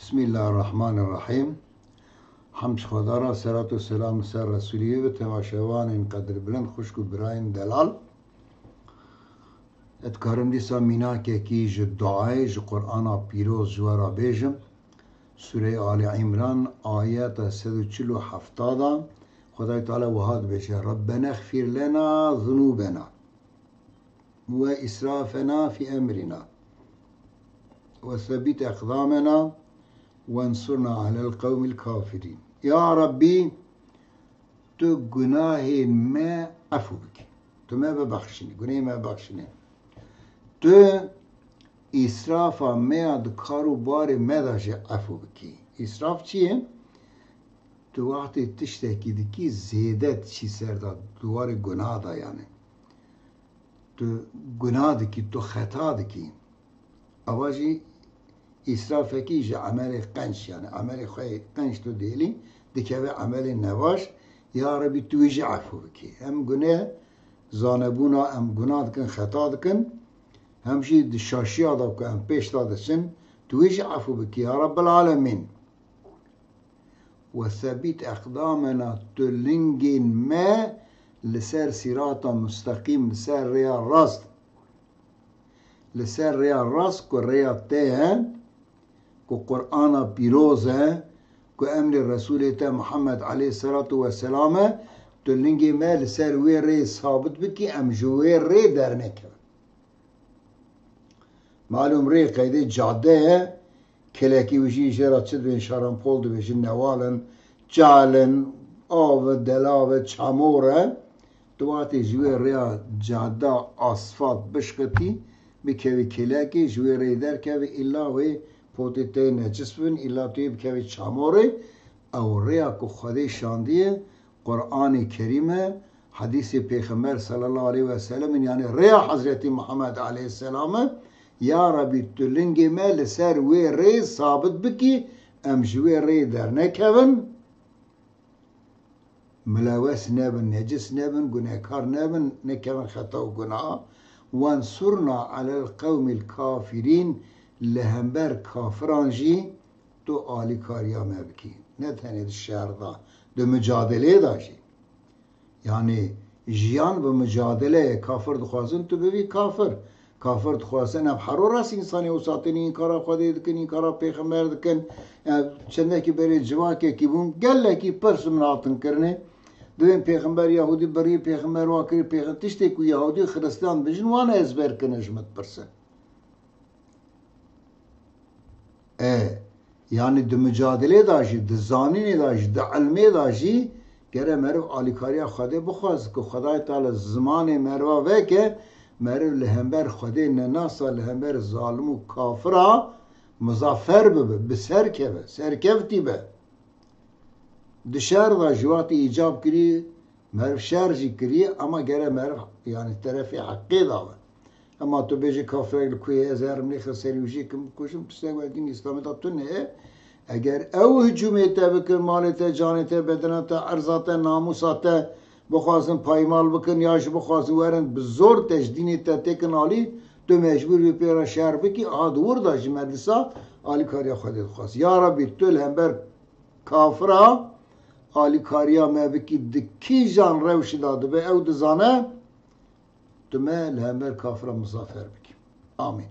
Bismillahirrahmanirrahim. Hamd Xweda ra, selat û selam ser Resulî ve temaşevanên qedrbilind xuşk û birayên delal. Et karim dîsa mînakekî ji duayê ji Qur'ana pîroz ji we re bêjim. Sûreyi Ali İmran ayeta 147 da Xwedayê Teala wiha dibêje: Rabbena ighfir lena zunûbena ve israfena fi emrina ve sebit aqdamena وانصرنا على القوم الكافرين. Ya Rabbi, tu günahên me afû bike. Tu me bebexşînî, günahê me bexşînî. Tu israfa me ya di kar û barê me de jî afû bikî. İsraf çi ye? Tu waxtê tiştekî dikî zêde çî ser da duwarê gunah da yani. Tu gunah dikî, tu xeta dikî. Ava jî İsrafekî ji emelê qenç yani emelê xwe qenç tu dêlî dikeve emelê nevaş. Ya Rabbi tu wî jî efû bikî. Hem guneh zanebûna em gunah dikin, xeta dikin, hem jî di şaşiya da ku em pêş da diçin tu wî jî efû bikî. Ya Rabbel alemin. Ve sebît eqdamena tu lingên me li ser sîrata müstekîm, li ser rêya rast, li ser rêya rast ku rêya te he, ku Qur'ana pîroz e, ku emrê Resulê te Muhammed aleyhissalatu vesselam e, tu lingê me li ser wê rê sabit bikî, em ji wê rê dernekevin. Malum rê qeydê cadde ye, kelekî wî jî jêra çi dibên şarampol dibêjin, newalin, çalin, av, delav, çamor e. Tu watê ji wê rêya cadda asfalt bişqitî, bikevî kelekê ji wê rê derkevî illa wê potê te necis bin, illa tu yê bikevî çamorê. Ew rêya ku Xwedê şandiye, Qur'anê Kerîm e, hadîsê Pêxember sallallahu aleyhi ve sellem'in yani rêya Hazretî Muhammed aleyhisselam e. Ya Rabbi tu lingê me li ser wê rê sabit bikî, em ji wê rê dernekevin, milewes nebin, necis nebin, gunehkar nebin, nekevin xeta û gunah. وَانْصُرْنَا عَلَى الْقَوْمِ الْكَافِرِينَ li hember kafiran jî tu alîkariya me bikî. Ne tenê di şerda, di mücadeleyê da jî. Yani jiyan bi mücadeleyê kafir dixwazin tu bibî kafir. Kafir dixwazin ev hero rast însanê wisa tenê înkara Xwedê dikin, înkara Pêxember dikin. Çendekî berê civakekî bûn, gelekî pirs min hatin kirinê. Divên Pêxember Yahudî berî Pêxember wa kirî, tiştê ku Yahudî Xristan bijin wan ezber kine ji min pirsin. Yani di mücadelê da jî, di zanînê da jî, di ilmê da jî gere meriv alîkariya Xwedê bixwaz ku Xwedayê Teala zimanê meriva veke, meriv li hember Xwedê nenasa li hember zalim û kafira muzaffer bibe, bi ser keve, serkevtî be. Di şer da ji watî îcab kirî, meriv şer jî kirî ama gere meriv yani terefê heqqê da be. Ama tu bêjî kafirek li ku yê ez herim nêxir serî wî jî kim bikuşim, pistek ve din İslamê da tu ne? Eger ew hicûmê te bikin, malê te, canê te, bedena te, erza te, namûsa te bixwazin paymal bikin ya jî bixwazin werin bi zor tecdînê te têkin alî, tu mecbûr wî pêra şer bikî, a dûr da ji me dîsa alîkariya Xwedê dixwaz. Ya Rabbi tu li hember kafira alîkariya me bikî, di kîjan rewşî da dibe ew dizane, tu me li hember kafira muzaffer bikî. Amin.